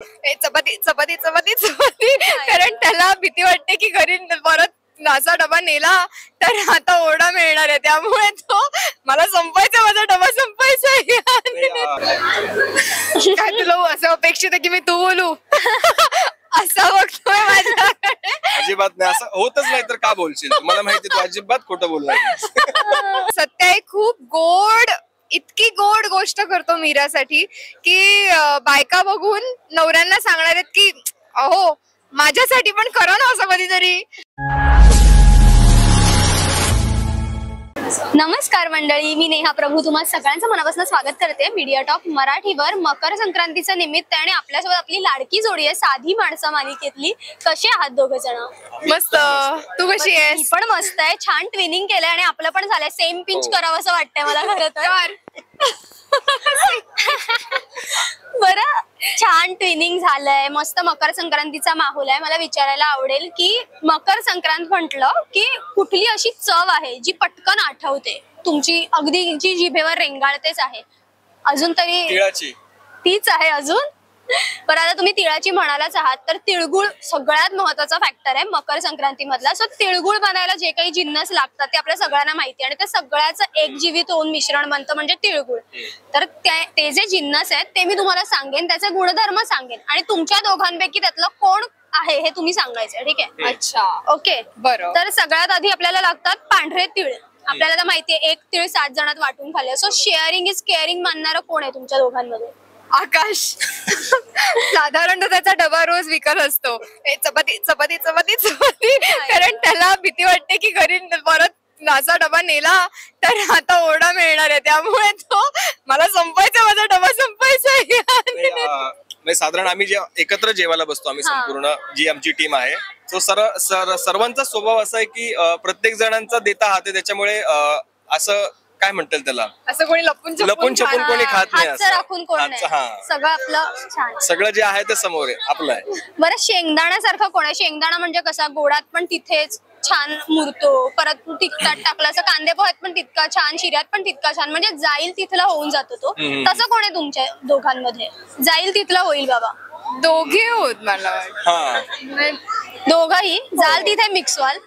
चपाती चपाती चपाती चपाती कारण त्याला भीती वाटते की घरी परत नाचा डबा नेला तर आता ओरडा मिळणार आहे, त्यामुळे तो मला संपायचा, माझा डबा संपायचा आहे. काय तुला असं अपेक्षित आहे की मी तू बोलू असा बघतोय माझ्याकडे? अजिबात नाही, असं होतच नाही तर का बोलशील? मला माहिती तू अजिबात खोटं बोलणार. सत्य आहे खूप गोड, इतकी गोड गोष्ट करतो मीरासाठी की बायका बघून नवऱ्यांना सांगणार आहेत की अहो माझ्यासाठी पण करा ना असं कधीतरी. नमस्कार मंडळी, मी नेहा प्रभू तुम्हा सगळ्यांचं मनापासून स्वागत करते मीडिया टॉप मराठीवर. मकर संक्रांतीचं निमित्त आणि आपल्यासोबत आपली लाडकी जोडी आहे साधी माणसं मालिकेतली. कसे आहात दोघ जण? मस्त. तू कशी आहेस? मी पण मस्त आहे. छान ट्विनिंग केलंय आणि आपलं पण झालंय. सेम पिंच करावं असं वाटतंय मला खरं तर. बरं, छान ट्विनिंग झालंय, मस्त मकर संक्रांतीचा माहोल आहे. मला विचारायला आवडेल की मकर संक्रांत म्हटलं की कुठली अशी चव आहे जी पटकन आठवते तुमची, अगदी जी जिभेवर रेंगाळतेच आहे? अजून तरी तिळाची तीच आहे अजून. बरं, आता तुम्ही तिळाची म्हणालाच आहात तर तिळगुळ सगळ्यात महत्वाचा फॅक्टर आहे मकर संक्रांती मधला. सो तिळगुळ बनायला जे काही जिन्नस लागतात ते आपल्या सगळ्यांना माहिती आणि त्या सगळ्याचं एकजीवित होऊन मिश्रण बनतं म्हणजे तिळगुळ. तर ते जे जिन्नस आहेत ते मी तुम्हाला सांगेन, त्याचे गुणधर्म सांगेन आणि तुमच्या दोघांपैकी त्यातलं कोण आहे हे तुम्ही सांगायचं. ठीक आहे? अच्छा, ओके, बरं. तर सगळ्यात आधी आपल्याला लागतात पांढरे तीळ. आपल्याला तर माहितीये एक तीळ 7 जणात वाटून खाल्ले. सो शेअरिंग इज केअरिंग मानणारं कोण आहे तुमच्या दोघांमध्ये? आकाश. साधारणतः त्याचा डबा रोज विकत असतो. चपाती चपाती चपाती चपाती कारण त्याला भीती वाटते की घरी परत नाचा डबा नेला तर आता ओरडा मिळणार आहे, त्यामुळे तो मला संपायचा, माझा डबा संपायचा आहे. साधारण आम्ही जे एकत्र जेवायला बसतो आम्ही संपूर्ण जी आमची टीम आहे, तो सर्वांचा स्वभाव असा आहे की प्रत्येक जणांचा देता हात आहे, त्याच्यामुळे असं काय म्हणतात त्याला, असं कोणी लपून छपून कोणी खात नाही, हातचं राखून कोण नाही. सगळं आपलं छान, सगळं जे आहे ते समोर आहे आपलं आहे. बरं, शेंगदाण्यासारखं कोण आहे? शेंगदाणा म्हणजे कसा गोडात पण तिथेच छान मुरतो, परत तिखटात टाकला असं कांदे पोह्यात पण तितका छान, शिऱ्यात पण तितका छान, म्हणजे जाईल तिथला होऊन जातो तो. तसं कोण आहे तुमच्या दोघांमध्ये? जाईल तिथला होईल बाबा. दोघे होत मला वाटतं. दोघही जाल तिथे मिक्सवाल.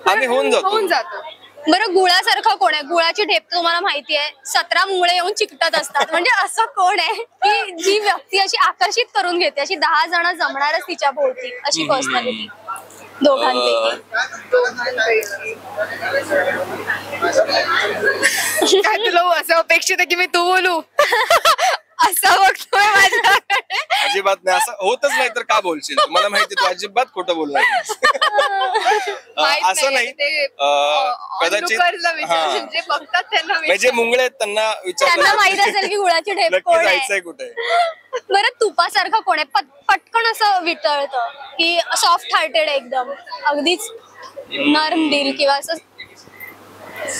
आम्ही होऊन जातो. बरं, गुळासारखं कोण आहे? गुळाची ढेप तुम्हाला माहिती आहे, 17 मुळे येऊन चिकटत असतात. म्हणजे असं कोण आहे की जी व्यक्ती अशी आकर्षित करून घेते, अशी 10 जण जमणारच तिच्या भोवती, अशी पर्सनॅलिटी दोघांपैकी? काय तुला असं अपेक्षित आहे की मी तू बोलू असा बघतोय माझ्याकडे? अजिबात नाही, असं होतच नाही तर का बोलशील? मला माहिती तू अजिबात खोटं बोलणार. असं नाही, कदाचित जे बघतात त्यांना म्हणजे मुंगळे आहेत त्यांना त्यांना माहित असेल की गुळाची ढेप कोण जायचंय कुठे. बरं, तुपासारखं कोण आहे? पटकन असं वितळतं की सॉफ्ट हार्टेड एकदम, अगदीच नरम दिल किंवा असं?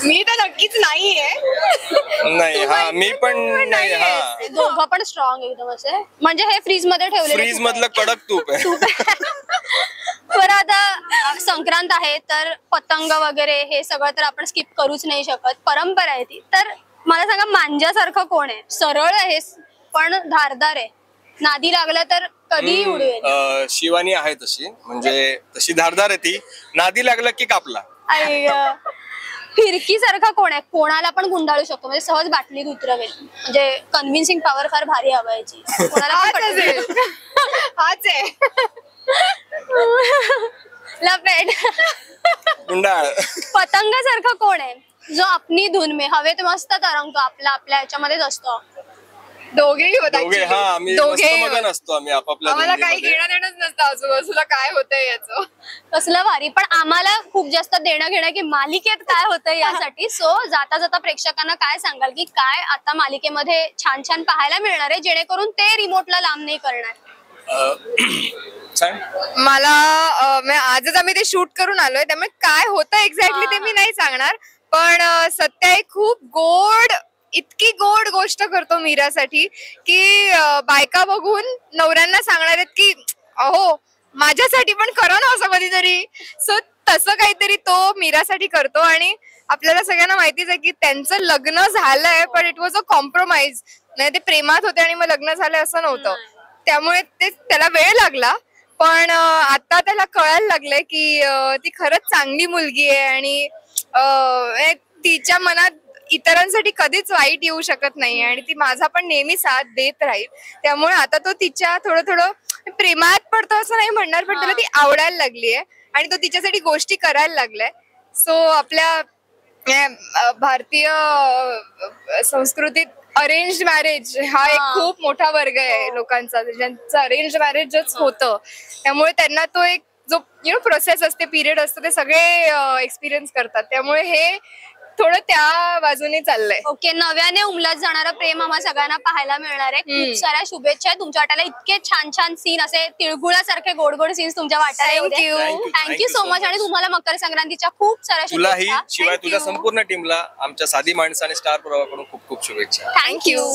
मी तर नक्कीच नाहीये. नाही, मी पण नाही. दोघं पण स्ट्रॉंग एकदम असे, म्हणजे हे फ्रीज मध्ये ठेवले, फ्रीज मधलं कडक तूप आहे. बरं, आता संक्रांत आहे तर पतंग वगैरे हे सगळं तर आपण स्किप करूच नाही शकत, परंपरा आहे ती. तर मला सांगा, मांजासारखं कोण आहे? सरळ आहे पण धारदार आहे, नादी लागलं तर कधीही उडवेल. शिवानी आहे तशी, म्हणजे तशी धारदार आहे ती, नादी लागलं की कापला. फिरकी सारखा कोण आहे? कोणाला पण गुंडाळू शकतो, म्हणजे सहज बाटलीत उतरवेल, म्हणजे कन्व्हिन्सिंग पॉवर फार भारी हवायची. हाच आहे. लपेट. पतंगासारखा कोण आहे जो अपनी धुन में हवेत मस्त तरंगतो, आपल्या ह्याच्यामध्येच असतो? दोघेही होत. मगन असतो आम्ही आपापल्या, आम्हाला काही घेणं देणंच नसतं आजूबाजूला काय होतंय याचं. कसलं भारी. पण आम्हाला खूप जास्त देणं घेणं की मालिकेत काय होतंय यासाठी. सो जाता जाता प्रेक्षकांना काय सांगाल की काय आता मालिकेमध्ये छान छान पाहायला मिळणार आहे, जेणेकरून ते रिमोटला लांब नाही करणार? मला आजच आम्ही ते शूट करून आलोय, त्यामुळे काय होतं एक्झॅक्टली ते मी नाही सांगणार. पण सत्य आहे खूप गोड, इतकी गोड गोष्ट करतो मीरासाठी की बायका बघून नवऱ्यांना सांगणार आहेत की अहो माझ्यासाठी पण करा ना असं कधीतरी. सो तसं काहीतरी तो मीरासाठी करतो आणि आपल्याला सगळ्यांना माहितीच आहे की त्यांचं लग्न झालंय पण इट वॉज अ कॉम्प्रोमाइज. नाही, ते प्रेमात होते आणि मग लग्न झालंय असं नव्हतं. त्यामुळे ते त्याला वेळ लागला. पण आता त्याला कळायला लागलंय की ती खरंच चांगली मुलगी आहे आणि तिच्या मनात इतरांसाठी कधीच वाईट येऊ शकत नाही आणि ती माझा पण नेहमी साथ देत राहील. त्यामुळे आता तो तिच्या थोडं थोडं प्रेमात पडतो असं नाही म्हणणार, पण त्याला ती आवडायला लागली आहे आणि तो तिच्यासाठी गोष्टी करायला लागलाय. सो आपल्या भारतीय संस्कृतीत अरेंज मॅरेज हा एक खूप मोठा वर्ग आहे लोकांचा, ज्यांचं अरेंज मॅरेजच होतं. त्यामुळे त्यांना तो एक जो प्रोसेस असते, पिरियड असतो, ते सगळे एक्सपिरियन्स करतात. त्यामुळे हे थोडं त्या बाजूने चाललंय. ओके, नव्याने उमलत जाणारं प्रेम आम्हा सगळ्यांना पाहायला मिळणार आहे. खूप साऱ्या शुभेच्छा आहेत तुमच्या वाट्याला. इतके छान छान सीन, असे तिळगुळासारखे गोड गोड सीन्स तुमच्या वाट्याला येऊ दे. Thank you so much. आणि तुम्हाला मकर संक्रांतीच्या खूप साऱ्या तुलाही, शुभेच्छा. शिवाय तुझ्या संपूर्ण टीमला आमच्या साधी माणसं आणि स्टार प्रवाहाकडून खूप खूप शुभेच्छा. थँक्यू.